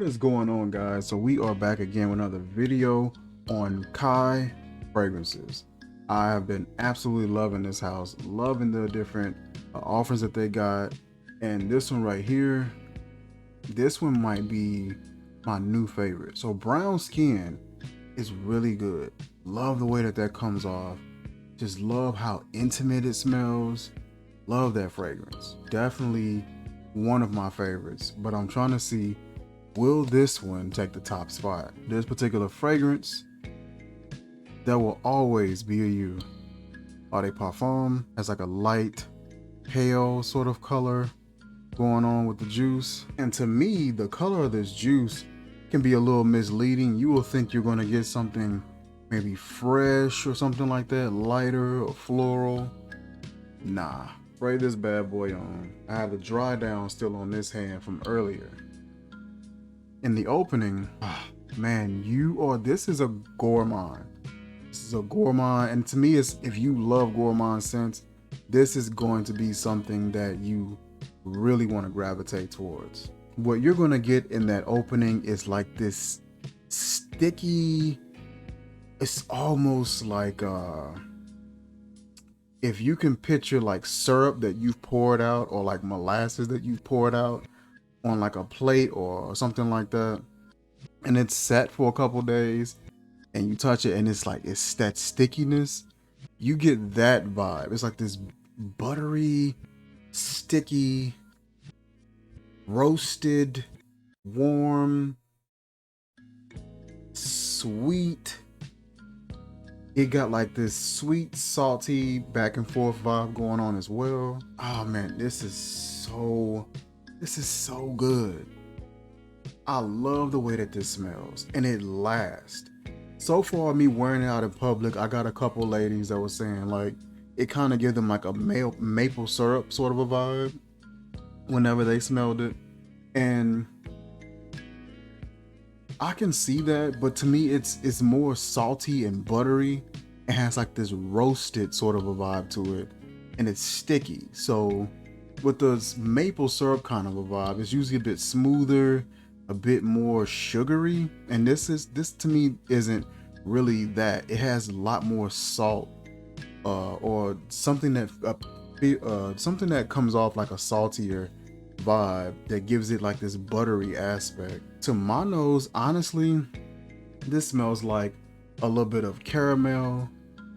What is going on, guys? So we are back again with another video on Khye fragrances. I have been absolutely loving this house, loving the different offerings that they got, and this one right here, this one might be my new favorite. So brown skin is really good. Love the way that that comes off. Just love how intimate it smells. Love that fragrance. Definitely one of my favorites, but I'm trying to see, will this one take the top spot? This particular fragrance, there will always be a you. Eau de Parfum has like a light, pale sort of color going on with the juice. And to me, the color of this juice can be a little misleading. You will think you're gonna get something maybe fresh or something like that, lighter or floral. Nah, spray this bad boy on. I have the dry down still on this hand from earlier. In the opening, man, this is a gourmand. This is a gourmand, and to me, it's, if you love gourmand scents, this is going to be something that you really want to gravitate towards. What you're going to get in that opening is like this sticky, it's almost like if you can picture like syrup that you've poured out, or like molasses that you've poured out on like a plate or something like that, and it's set for a couple days, and you touch it and it's like, it's that stickiness. You get that vibe. It's like this buttery, sticky, roasted, warm, sweet. It got like this sweet, salty, back and forth vibe going on as well. Oh man, this is so good. I love the way that this smells, and it lasts. So far, me wearing it out in public, I got a couple ladies that were saying like it kind of gives them like a maple syrup sort of a vibe whenever they smelled it, and I can see that, but to me it's more salty and buttery. It has like this roasted sort of a vibe to it, and it's sticky. So with the maple syrup kind of a vibe, it's usually a bit smoother, a bit more sugary, and this to me isn't really that. It has a lot more salt, or something that comes off like a saltier vibe that gives it like this buttery aspect. To my nose, honestly, this smells like a little bit of caramel,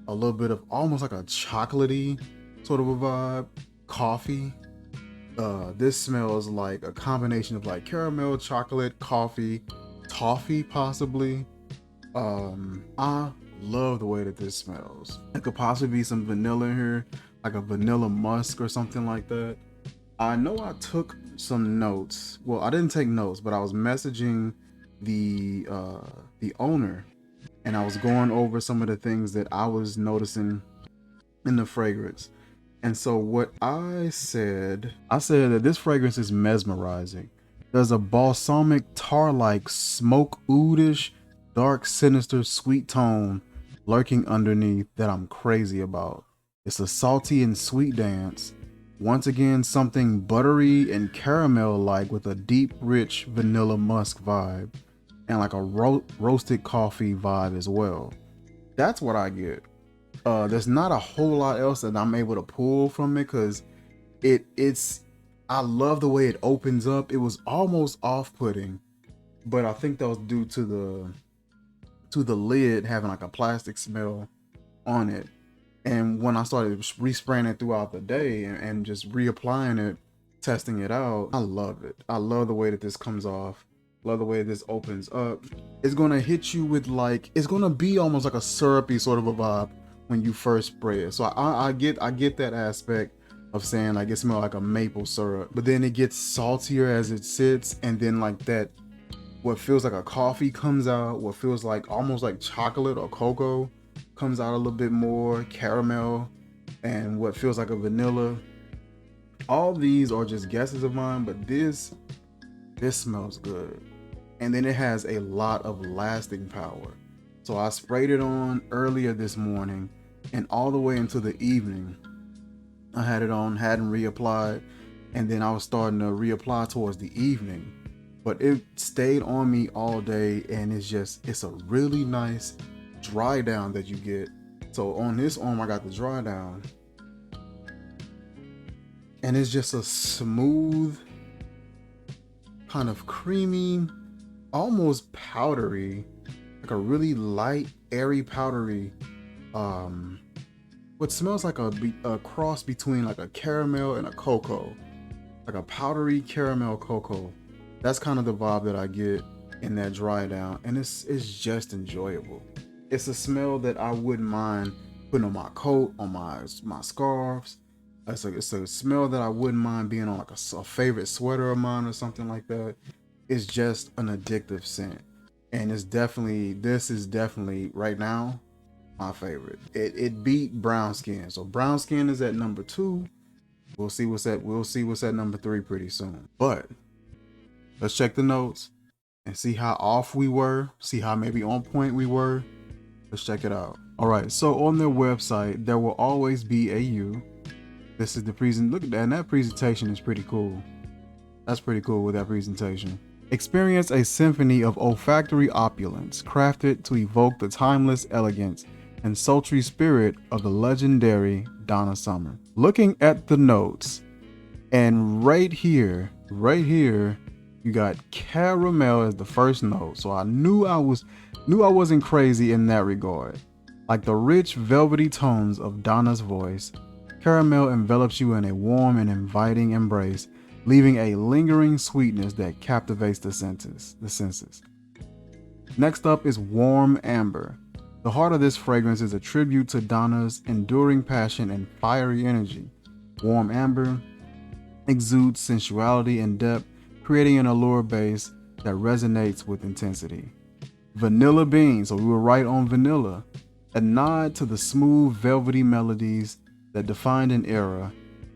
a little bit of almost like a chocolatey sort of a vibe, coffee. This smells like a combination of like caramel, chocolate, coffee, toffee possibly. I love the way that this smells. It could possibly be some vanilla in here, like a vanilla musk or something like that. I know I took some notes. Well, I didn't take notes, but I was messaging the owner, and I was going over some of the things that I was noticing in the fragrance. And so what I said that this fragrance is mesmerizing. There's a balsamic tar-like smoke oudish, dark, sinister, sweet tone lurking underneath that I'm crazy about. It's a salty and sweet dance. Once again, something buttery and caramel-like with a deep, rich vanilla musk vibe, and like a roasted coffee vibe as well. That's what I get. There's not a whole lot else that I'm able to pull from it, because I love the way it opens up. It was almost off-putting, but I think that was due to the lid having like a plastic smell on it. And when I started respraying it throughout the day and just reapplying it, testing it out, I love it. I love the way that this comes off. Love the way this opens up. It's gonna hit you with like, it's gonna be almost like a syrupy sort of a vibe when you first spray it. So I get that aspect of saying like it smells like a maple syrup, but then it gets saltier as it sits, and then like that, what feels like a coffee comes out, what feels like almost like chocolate or cocoa comes out a little bit more, caramel, and what feels like a vanilla. All these are just guesses of mine, but this smells good. And then it has a lot of lasting power. So I sprayed it on earlier this morning, and all the way into the evening I had it on, hadn't reapplied, and then I was starting to reapply towards the evening, but it stayed on me all day, and it's a really nice dry down that you get. So on this arm I got the dry down, and it's just a smooth, kind of creamy, almost powdery, like a really light, airy, powdery, what smells like a cross between like a caramel and a cocoa, like a powdery caramel cocoa. That's kind of the vibe that I get in that dry down, and it's just enjoyable. It's a smell that I wouldn't mind putting on my coat, on my scarves. It's a smell that I wouldn't mind being on like a favorite sweater of mine or something like that. It's just an addictive scent, and this is definitely right now my favorite. It beat brown skin, so brown skin is at number 2. We'll see what's at number 3 pretty soon. But let's check the notes and see how off we were, see how maybe on point we were. Let's check it out. All right, so on their website, there will always be a you. This is the look at that, and that presentation is pretty cool. That's pretty cool with that presentation. Experience a symphony of olfactory opulence, crafted to evoke the timeless elegance and sultry spirit of the legendary Donna Summer. Looking at the notes, and right here, you got caramel as the first note. So I knew I wasn't crazy in that regard. Like the rich, velvety tones of Donna's voice, caramel envelops you in a warm and inviting embrace, leaving a lingering sweetness that captivates the senses. Next up is warm amber. The heart of this fragrance is a tribute to Donna's enduring passion and fiery energy. Warm amber exudes sensuality and depth, creating an allure base that resonates with intensity. Vanilla bean, so we were right on vanilla, a nod to the smooth, velvety melodies that defined an era.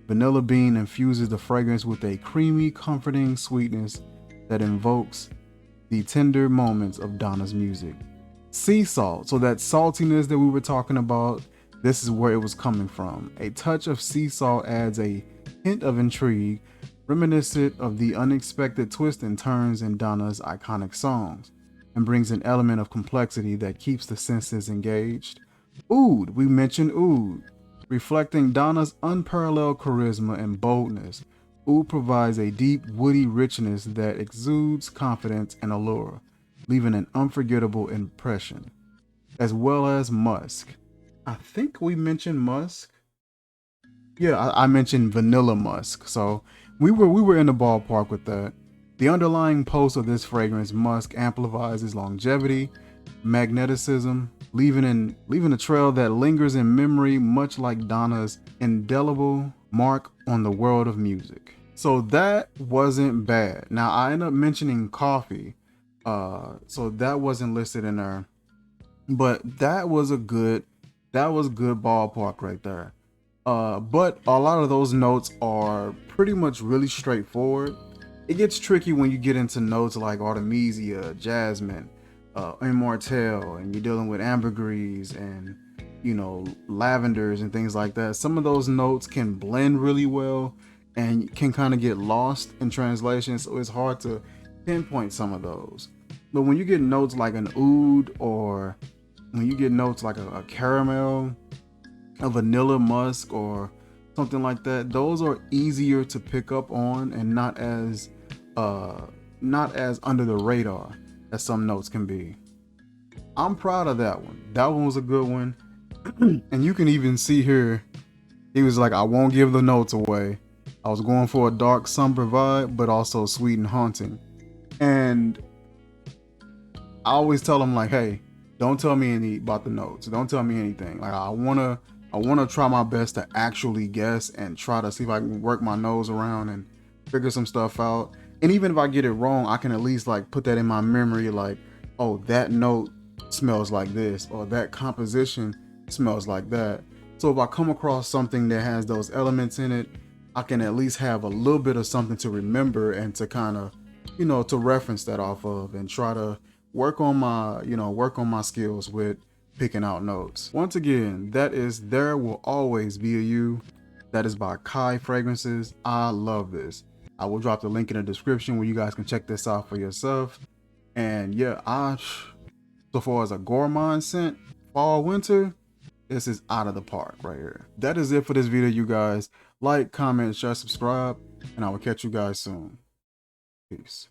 Vanilla bean infuses the fragrance with a creamy, comforting sweetness that invokes the tender moments of Donna's music. Sea salt, so that saltiness that we were talking about, this is where it was coming from. A touch of sea salt adds a hint of intrigue, reminiscent of the unexpected twists and turns in Donna's iconic songs, and brings an element of complexity that keeps the senses engaged. Oud, we mentioned oud. Reflecting Donna's unparalleled charisma and boldness, oud provides a deep, woody richness that exudes confidence and allure, leaving an unforgettable impression, as well as musk. I think we mentioned musk. Yeah, I mentioned vanilla musk, so we were in the ballpark with that. The underlying pulse of this fragrance, musk, amplifies its longevity, magneticism, leaving a trail that lingers in memory, much like Donna's indelible mark on the world of music. So that wasn't bad. Now I ended up mentioning coffee, so that wasn't listed in there, but that was good ballpark right there. But a lot of those notes are pretty much really straightforward. It gets tricky when you get into notes like artemisia, jasmine, immortelle, and you're dealing with ambergris and lavenders and things like that. Some of those notes can blend really well and can kind of get lost in translation, so it's hard to pinpoint some of those. But when you get notes like an oud, or when you get notes like a caramel, a vanilla musk, or something like that, those are easier to pick up on and not as under the radar as some notes can be. I'm proud of that one. That one was a good one. And you can even see here, he was like, I won't give the notes away. I was going for a dark, somber vibe, but also sweet and haunting. And I always tell him, like, hey, don't tell me about the notes. Don't tell me anything. Like, I wanna try my best to actually guess and try to see if I can work my nose around and figure some stuff out. And even if I get it wrong, I can at least like put that in my memory, like, oh, that note smells like this, or that composition smells like that. So if I come across something that has those elements in it, I can at least have a little bit of something to remember and to kind of, to reference that off of, and try to work on my skills with picking out notes. Once again, that is There Will Always Be a You. That is by Khye Fragrances. I love this. I will drop the link in the description where you guys can check this out for yourself. And yeah, so far as a gourmand scent, fall, winter, this is out of the park right here. That is it for this video, you guys. Like, comment, share, subscribe, and I will catch you guys soon. Peace.